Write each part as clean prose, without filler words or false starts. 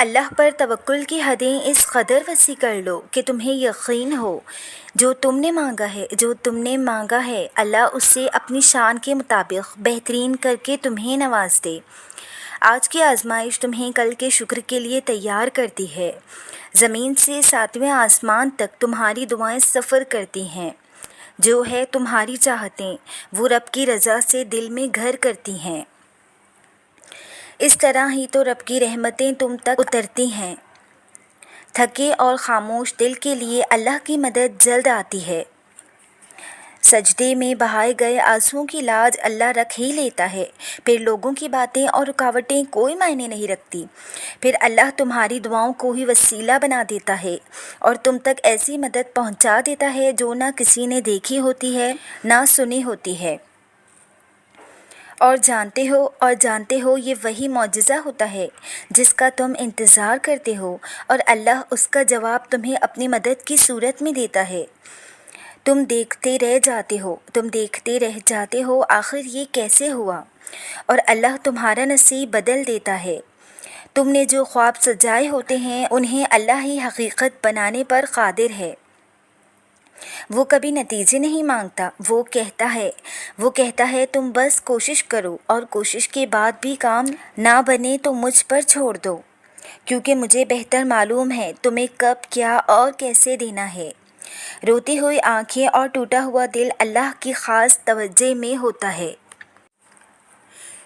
اللہ پر توکل کی حدیں اس قدر وسیع کر لو کہ تمہیں یقین ہو جو تم نے مانگا ہے اللہ اس سے اپنی شان کے مطابق بہترین کر کے تمہیں نواز دے۔ آج کی آزمائش تمہیں کل کے شکر کے لیے تیار کرتی ہے۔ زمین سے 7ویں آسمان تک تمہاری دعائیں سفر کرتی ہیں۔ جو ہے تمہاری چاہتیں وہ رب کی رضا سے دل میں گھر کرتی ہیں۔ اس طرح ہی تو رب کی رحمتیں تم تک اترتی ہیں۔ تھکے اور خاموش دل کے لیے اللہ کی مدد جلد آتی ہے۔ سجدے میں بہائے گئے آنسوؤں کی لاج اللہ رکھ ہی لیتا ہے۔ پھر لوگوں کی باتیں اور رکاوٹیں کوئی معنی نہیں رکھتی۔ پھر اللہ تمہاری دعاؤں کو ہی وسیلہ بنا دیتا ہے اور تم تک ایسی مدد پہنچا دیتا ہے جو نہ کسی نے دیکھی ہوتی ہے نہ سنی ہوتی ہے۔ اور جانتے ہو یہ وہی معجزہ ہوتا ہے جس کا تم انتظار کرتے ہو اور اللہ اس کا جواب تمہیں اپنی مدد کی صورت میں دیتا ہے۔ تم دیکھتے رہ جاتے ہو آخر یہ کیسے ہوا، اور اللہ تمہارا نصیب بدل دیتا ہے۔ تم نے جو خواب سجائے ہوتے ہیں انہیں اللہ ہی حقیقت بنانے پر قادر ہے۔ وہ کبھی نتیجے نہیں مانگتا، وہ کہتا ہے تم بس کوشش کرو، اور کوشش کے بعد بھی کام نہ بنے تو مجھ پر چھوڑ دو، کیونکہ مجھے بہتر معلوم ہے تمہیں کب کیا اور کیسے دینا ہے۔ روتی ہوئی آنکھیں اور ٹوٹا ہوا دل اللہ کی خاص توجہ میں ہوتا ہے۔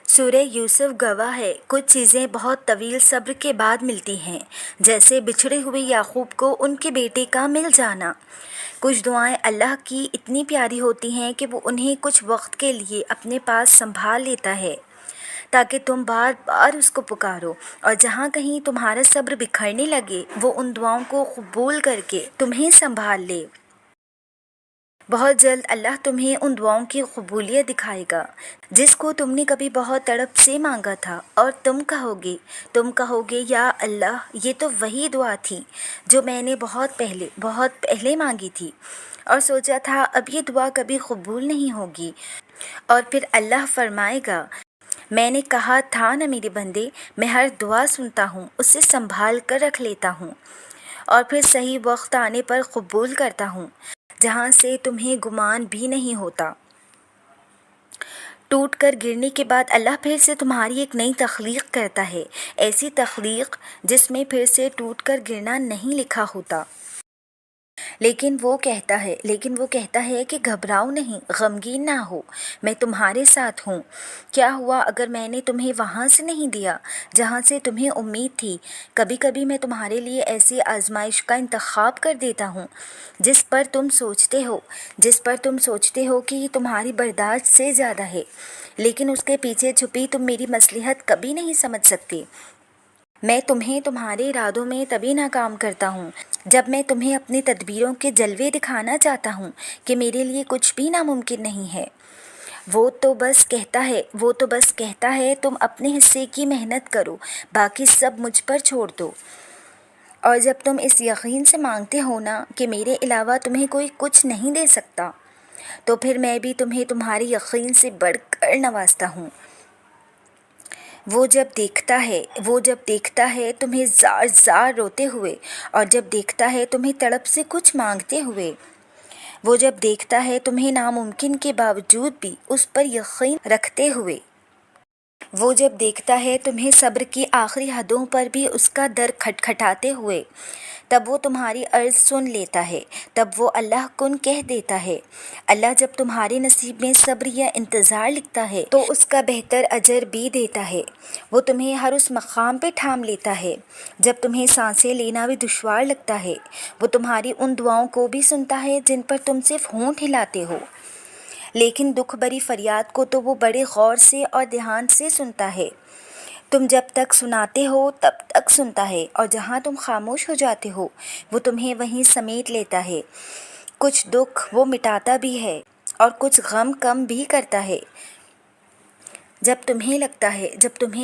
سورہ یوسف گواہ ہے، کچھ چیزیں بہت طویل صبر کے بعد ملتی ہیں، جیسے بچھڑے ہوئے یعقوب کو ان کے بیٹے کا مل جانا۔ کچھ دعائیں اللہ کی اتنی پیاری ہوتی ہیں کہ وہ انہیں کچھ وقت کے لیے اپنے پاس سنبھال لیتا ہے تاکہ تم بار بار اس کو پکارو، اور جہاں کہیں تمہارا صبر بکھرنے لگے وہ ان دعاؤں کو قبول کر کے تمہیں سنبھال لے۔ بہت جلد اللہ تمہیں ان دعاؤں کی قبولیت دکھائے گا جس کو تم نے کبھی بہت تڑپ سے مانگا تھا، اور تم کہو گے یا اللہ یہ تو وہی دعا تھی جو میں نے بہت پہلے مانگی تھی اور سوچا تھا اب یہ دعا کبھی قبول نہیں ہوگی۔ اور پھر اللہ فرمائے گا میں نے کہا تھا نا میرے بندے، میں ہر دعا سنتا ہوں، اسے سنبھال کر رکھ لیتا ہوں اور پھر صحیح وقت آنے پر قبول کرتا ہوں جہاں سے تمہیں گمان بھی نہیں ہوتا۔ ٹوٹ کر گرنے کے بعد اللہ پھر سے تمہاری ایک نئی تخلیق کرتا ہے، ایسی تخلیق جس میں پھر سے ٹوٹ کر گرنا نہیں لکھا ہوتا۔ لیکن وہ کہتا ہے کہ گھبراؤ نہیں، غمگین نہ ہو، میں تمہارے ساتھ ہوں۔ کیا ہوا اگر میں نے تمہیں وہاں سے نہیں دیا جہاں سے تمہیں امید تھی؟ کبھی کبھی میں تمہارے لیے ایسی آزمائش کا انتخاب کر دیتا ہوں جس پر تم سوچتے ہو کہ یہ تمہاری برداشت سے زیادہ ہے، لیکن اس کے پیچھے چھپی تم میری مصلحت کبھی نہیں سمجھ سکتے۔ میں تمہیں تمہارے ارادوں میں تبھی ناکام کرتا ہوں جب میں تمہیں اپنی تدبیروں کے جلوے دکھانا چاہتا ہوں کہ میرے لیے کچھ بھی ناممکن نہیں ہے۔ وہ تو بس کہتا ہے تم اپنے حصے کی محنت کرو، باقی سب مجھ پر چھوڑ دو۔ اور جب تم اس یقین سے مانگتے ہو نا کہ میرے علاوہ تمہیں کوئی کچھ نہیں دے سکتا، تو پھر میں بھی تمہیں تمہارے یقین سے بڑھ کر نوازتا ہوں۔ وہ جب دیکھتا ہے تمہیں زار زار روتے ہوئے، اور جب دیکھتا ہے تمہیں تڑپ سے کچھ مانگتے ہوئے، وہ جب دیکھتا ہے تمہیں ناممکن کے باوجود بھی اس پر یقین رکھتے ہوئے، وہ جب دیکھتا ہے تمہیں صبر کی آخری حدوں پر بھی اس کا در کھٹکھٹاتے ہوئے، تب وہ تمہاری عرض سن لیتا ہے، تب وہ اللہ کن کہہ دیتا ہے۔ اللہ جب تمہارے نصیب میں صبر یا انتظار لکھتا ہے تو اس کا بہتر اجر بھی دیتا ہے۔ وہ تمہیں ہر اس مقام پہ تھام لیتا ہے جب تمہیں سانسیں لینا بھی دشوار لگتا ہے۔ وہ تمہاری ان دعاؤں کو بھی سنتا ہے جن پر تم صرف ہونٹ ہلاتے ہو، لیکن دکھ بھری فریاد کو تو وہ بڑے غور سے اور دھیان سے سنتا ہے۔ تم جب تک سناتے ہو تب تک سنتا ہے، اور جہاں تم خاموش ہو جاتے ہو وہ تمہیں وہیں سمیٹ لیتا ہے۔ کچھ دکھ وہ مٹاتا بھی ہے اور کچھ غم کم بھی کرتا ہے۔ جب تمہیں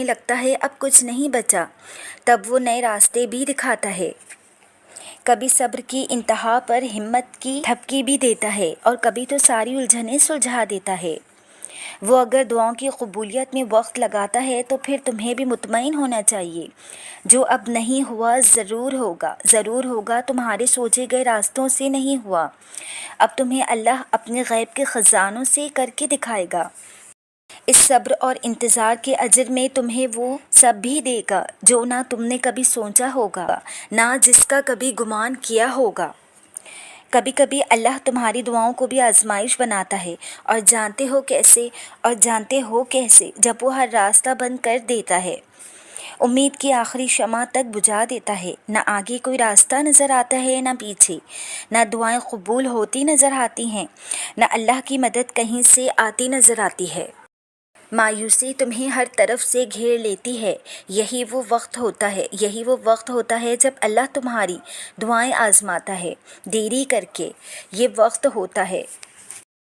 لگتا ہے اب کچھ نہیں بچا، تب وہ نئے راستے بھی دکھاتا ہے۔ کبھی صبر کی انتہا پر ہمت کی تھپکی بھی دیتا ہے، اور کبھی تو ساری الجھنیں سلجھا دیتا ہے۔ وہ اگر دعاؤں کی قبولیت میں وقت لگاتا ہے تو پھر تمہیں بھی مطمئن ہونا چاہیے۔ جو اب نہیں ہوا ضرور ہوگا، ضرور ہوگا، تمہارے سوچے گئے راستوں سے نہیں ہوا، اب تمہیں اللہ اپنے غیب کے خزانوں سے کر کے دکھائے گا۔ اس صبر اور انتظار کے اجر میں تمہیں وہ سب بھی دے گا جو نہ تم نے کبھی سوچا ہوگا، نہ جس کا کبھی گمان کیا ہوگا۔ کبھی کبھی اللہ تمہاری دعاؤں کو بھی آزمائش بناتا ہے، اور جانتے ہو کیسے، جب وہ ہر راستہ بند کر دیتا ہے، امید کی آخری شمع تک بجھا دیتا ہے، نہ آگے کوئی راستہ نظر آتا ہے نہ پیچھے، نہ دعائیں قبول ہوتی نظر آتی ہیں، نہ اللہ کی مدد کہیں سے آتی نظر آتی ہے۔ مایوسی تمہیں ہر طرف سے گھیر لیتی ہے۔ یہی وہ وقت ہوتا ہے جب اللہ تمہاری دعائیں آزماتا ہے، دیری کر کے۔ یہ وقت ہوتا ہے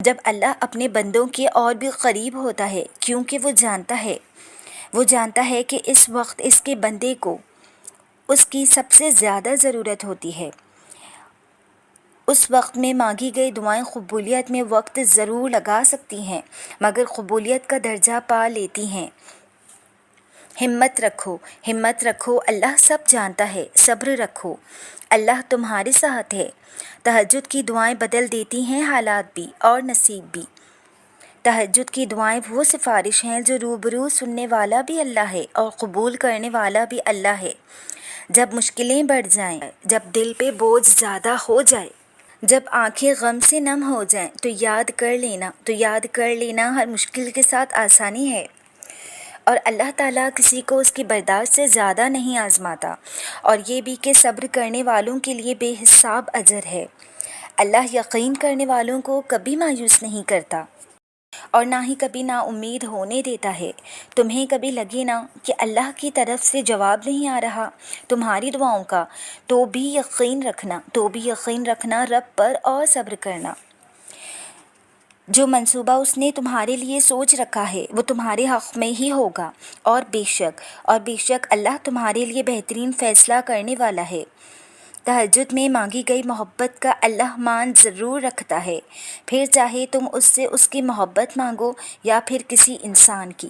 جب اللہ اپنے بندوں کے اور بھی قریب ہوتا ہے، کیونکہ وہ جانتا ہے کہ اس وقت اس کے بندے کو اس کی سب سے زیادہ ضرورت ہوتی ہے۔ اس وقت میں مانگی گئی دعائیں قبولیت میں وقت ضرور لگا سکتی ہیں، مگر قبولیت کا درجہ پا لیتی ہیں۔ ہمت رکھو، اللہ سب جانتا ہے، صبر رکھو، اللہ تمہارے ساتھ ہے۔ تہجد کی دعائیں بدل دیتی ہیں حالات بھی اور نصیب بھی۔ تہجد کی دعائیں وہ سفارش ہیں جو روبرو سننے والا بھی اللہ ہے اور قبول کرنے والا بھی اللہ ہے۔ جب مشکلیں بڑھ جائیں، جب دل پہ بوجھ زیادہ ہو جائے، جب آنکھیں غم سے نم ہو جائیں، تو یاد کر لینا ہر مشکل کے ساتھ آسانی ہے، اور اللہ تعالیٰ کسی کو اس کی برداشت سے زیادہ نہیں آزماتا، اور یہ بھی کہ صبر کرنے والوں کے لیے بے حساب اجر ہے۔ اللہ یقین کرنے والوں کو کبھی مایوس نہیں کرتا، اور نہ ہی کبھی نا امید ہونے دیتا ہے۔ تمہیں کبھی لگے نا کہ اللہ کی طرف سے جواب نہیں آ رہا تمہاری دعاؤں کا، تو بھی یقین رکھنا رب پر اور صبر کرنا۔ جو منصوبہ اس نے تمہارے لیے سوچ رکھا ہے وہ تمہارے حق میں ہی ہوگا، اور بے شک اللہ تمہارے لیے بہترین فیصلہ کرنے والا ہے۔ تہجد میں مانگی گئی محبت کا اللہ مان ضرور رکھتا ہے، پھر چاہے تم اس سے اس کی محبت مانگو یا پھر کسی انسان کی۔